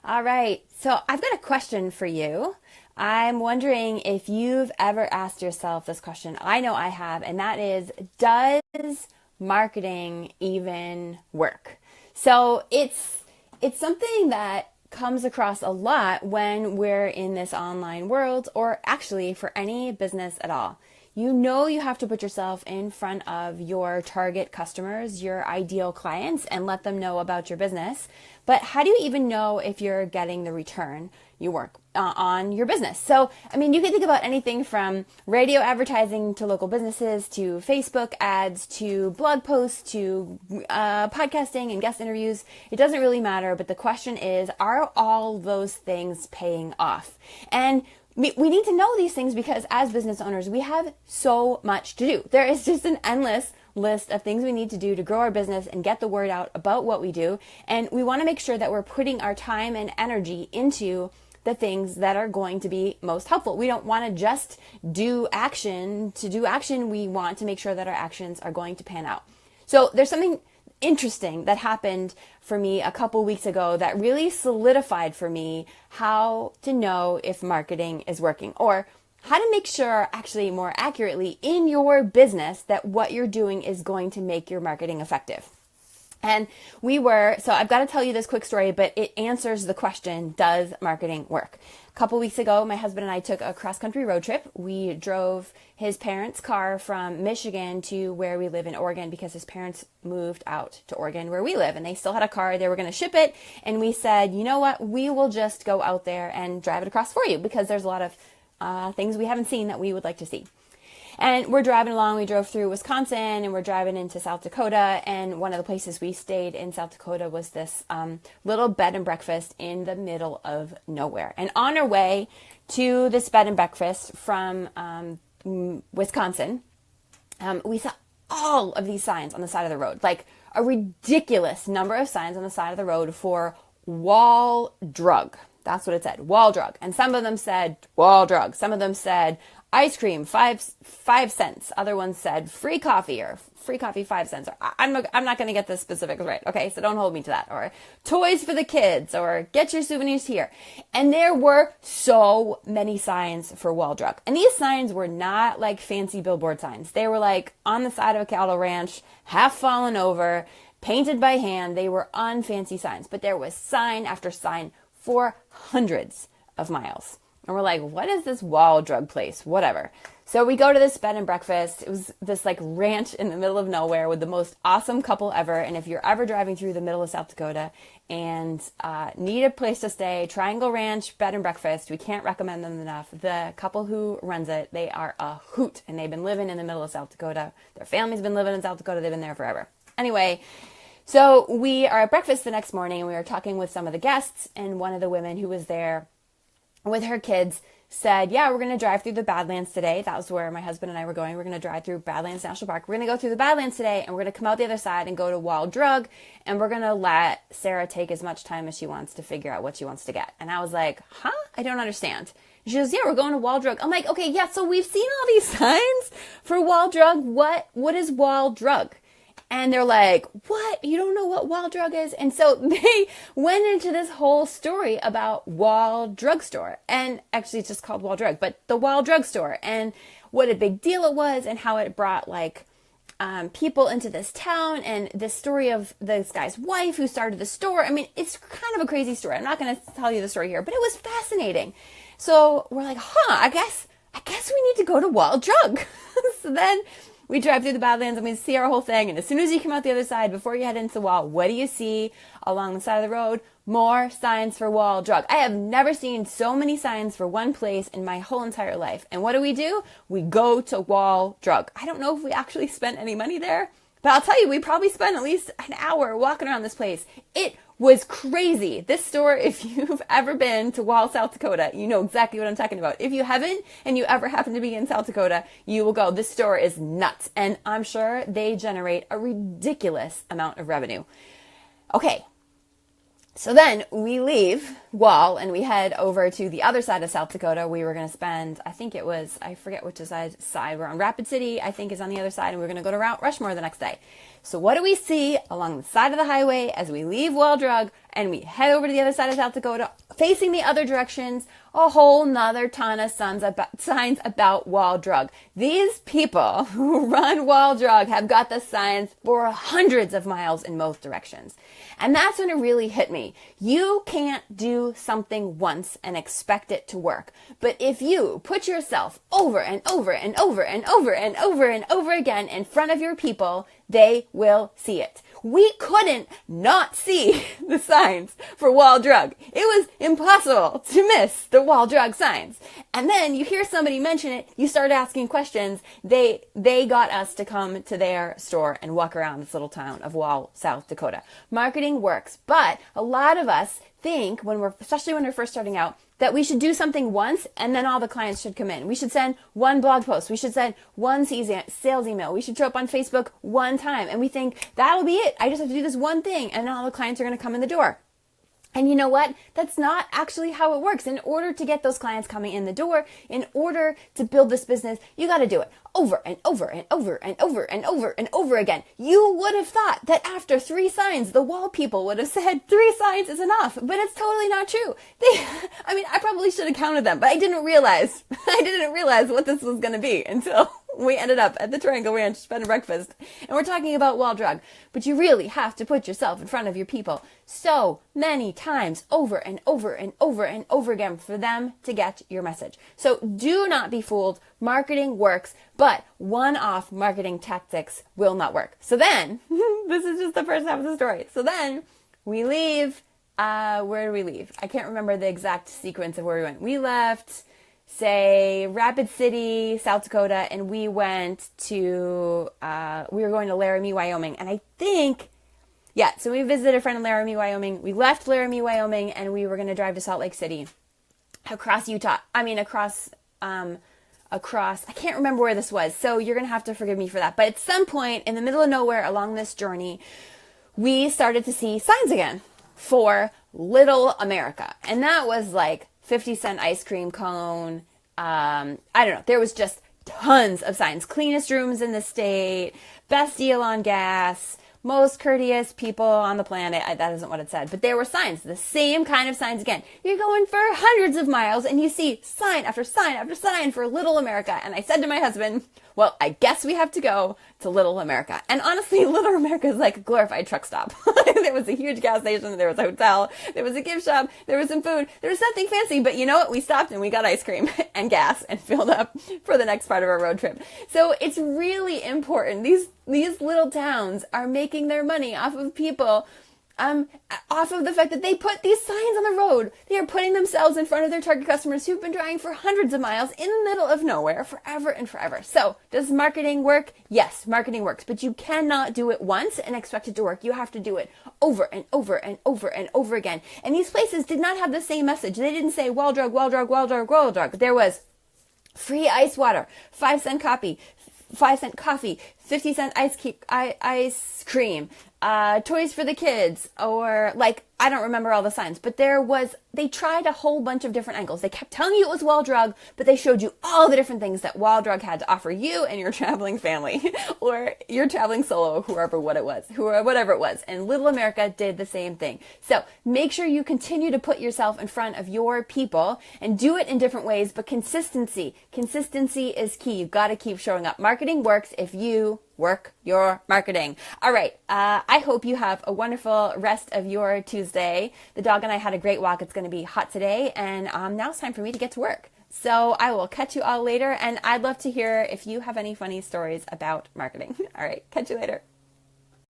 All right. So I've got a question for you. I'm wondering if you've ever asked yourself this question. I know I have, and that is, does marketing even work? So it's something that comes across a lot when we're in this online world, or actually for any business at all. You know you have to put yourself in front of your target customers, your ideal clients, and let them know about your business. But how do you even know if you're getting the return you work on your business? So, I mean, you can think about anything from radio advertising to local businesses to Facebook ads to blog posts to podcasting and guest interviews. It doesn't really matter. But the question is, are all those things paying off? And we need to know these things because as business owners, we have so much to do. There is just an endless list of things we need to do to grow our business and get the word out about what we do. And we want to make sure that we're putting our time and energy into the things that are going to be most helpful. We don't want to just do action to do action. We want to make sure that our actions are going to pan out. So there's something interesting that happened for me a couple weeks ago that really solidified for me how to know if marketing is working, or how to make sure, actually more accurately, in your business that what you're doing is going to make your marketing effective. And so I've got to tell you this quick story, but it answers the question, does marketing work? A couple weeks ago, my husband and I took a cross-country road trip. We drove his parents' car from Michigan to where we live in Oregon because his parents moved out to Oregon where we live, and they still had a car. They were going to ship it, and we said, you know what, we will just go out there and drive it across for you because there's a lot of things we haven't seen that we would like to see. And we're driving along. We drove through Wisconsin and we're driving into South Dakota. And one of the places we stayed in South Dakota was this little bed and breakfast in the middle of nowhere. And on our way to this bed and breakfast from Wisconsin, we saw all of these signs on the side of the road, like a ridiculous number of signs on the side of the road for wall drug. That's what it said, wall drug. And some of them said wall drug. Some of them said ice cream, 5 cents. Other ones said free coffee or free coffee 5 cents. Or I'm not going to get the specifics right. Okay, so don't hold me to that. Or toys for the kids, or get your souvenirs here. And there were so many signs for wall drug. And these signs were not like fancy billboard signs. They were like on the side of a cattle ranch, half fallen over, painted by hand. They were unfancy signs, but there was sign after sign for hundreds of miles. And we're like, what is this wall drug place? Whatever. So we go to this bed and breakfast. It was this like ranch in the middle of nowhere with the most awesome couple ever. And if you're ever driving through the middle of South Dakota and need a place to stay, Triangle Ranch Bed and Breakfast, we can't recommend them enough. The couple who runs it, they are a hoot. And they've been living in the middle of South Dakota. Their family's been living in South Dakota. They've been there forever. Anyway, so we are at breakfast the next morning and we were talking with some of the guests, and one of the women who was there with her kids said, yeah, we're going to drive through the Badlands today. That was where my husband and I were going. We're going to drive through Badlands National Park. We're going to go through the Badlands today, and we're going to come out the other side and go to Wall Drug, and we're going to let Sarah take as much time as she wants to figure out what she wants to get. And I was like, huh? I don't understand. And she goes, yeah, we're going to Wall Drug. I'm like, okay, yeah, so we've seen all these signs for Wall Drug. What is Wall Drug? And they're like, what? You don't know what Wall Drug is? And so they went into this whole story about Wall Drugstore. And actually it's just called Wall Drug, but the Wall Drugstore, and what a big deal it was, and how it brought like people into this town, and the story of this guy's wife who started the store. I mean, it's kind of a crazy story. I'm not going to tell you the story here, but it was fascinating. So we're like, I guess we need to go to Wall Drug. So then we drive through the Badlands and we see our whole thing. And as soon as you come out the other side, before you head into the wall, what do you see along the side of the road? More signs for Wall Drug. I have never seen so many signs for one place in my whole entire life. And what do? We go to Wall Drug. I don't know if we actually spent any money there, but I'll tell you, we probably spent at least an hour walking around this place. It was crazy. This store, if you've ever been to Wall, South Dakota, you know exactly what I'm talking about. If you haven't, and you ever happen to be in South Dakota, you will go. This store is nuts. And I'm sure they generate a ridiculous amount of revenue. Okay. So then we leave wall and we head over to the other side of South Dakota. We were going to spend, I think it was, I forget which side we're on. Rapid City, I think, is on the other side, and we're going to go to Mount Rushmore the next day. So what do we see along the side of the highway as we leave Wall Drug and we head over to the other side of South Dakota, facing the other directions? A whole nother ton of signs about Wall Drug. These people who run Wall Drug have got the signs for hundreds of miles in both directions. And that's when it really hit me. You can't do something once and expect it to work. But if you put yourself over and over and over and over and over and over again in front of your people, they will see it. We couldn't not see the signs for Wall Drug. It was impossible to miss the Wall Drug signs. And then you hear somebody mention it, you start asking questions. They got us to come to their store and walk around this little town of Wall, South Dakota. Marketing works, but a lot of us think especially when we're first starting out, that we should do something once and then all the clients should come in. We should send one blog post. We should send one sales email. We should show up on Facebook one time. And we think that'll be it. I just have to do this one thing and then all the clients are going to come in the door. And you know what? That's not actually how it works. In order to get those clients coming in the door, in order to build this business, you got to do it over and over and over and over and over and over again. You would have thought that after 3 signs, the Wall people would have said 3 signs is enough, but it's totally not true. I probably should have counted them, but I didn't realize what this was going to be until we ended up at the Triangle Ranch bed and breakfast, and we're talking about Wall Drug. But you really have to put yourself in front of your people so many times over and over and over and over again for them to get your message. So do not be fooled. Marketing works, but one-off marketing tactics will not work. So then, this is just the first half of the story. So then we leave. Where did we leave? I can't remember the exact sequence of where we went. We left, say, Rapid City, South Dakota, and we went to, we were going to Laramie, Wyoming. And I think, so we visited a friend in Laramie, Wyoming. We left Laramie, Wyoming, and we were going to drive to Salt Lake City, across Utah. Across, I can't remember where this was, so you're going to have to forgive me for that. But at some point in the middle of nowhere along this journey, we started to see signs again for Little America. And that was like 50-cent ice cream cone. I don't know. There was just tons of signs. Cleanest rooms in the state, best deal on gas, most courteous people on the planet. That isn't what it said, but there were signs, the same kind of signs again. You're going for hundreds of miles and you see sign after sign after sign for Little America. And I said to my husband, well, I guess we have to go to Little America. And honestly, Little America is like a glorified truck stop. There was a huge gas station, there was a hotel, there was a gift shop, there was some food, there was nothing fancy, but you know what? We stopped and we got ice cream and gas and filled up for the next part of our road trip. So it's really important. These little towns are making their money off of people, off of the fact that they put these signs on the road. They are putting themselves in front of their target customers who've been driving for hundreds of miles in the middle of nowhere forever and forever. So does marketing work? Yes, marketing works, but you cannot do it once and expect it to work. You have to do it over and over and over and over again. And these places did not have the same message. They didn't say Wall Drug, Wall Drug, Wall Drug, Wall Drug. There was free ice water, 5-cent coffee, 5-cent coffee, 50-cent ice cream, toys for the kids, or I don't remember all the signs, but they tried a whole bunch of different angles. They kept telling you it was Wall Drug, but they showed you all the different things that Wall Drug had to offer you and your traveling family, or your traveling solo, whatever it was. And Little America did the same thing. So make sure you continue to put yourself in front of your people and do it in different ways, but consistency is key. You've got to keep showing up. Marketing works if you work your marketing. All right. I hope you have a wonderful rest of your Tuesday. The dog and I had a great walk. It's going to be hot today, and now it's time for me to get to work. So I will catch you all later, and I'd love to hear if you have any funny stories about marketing. All right. Catch you later.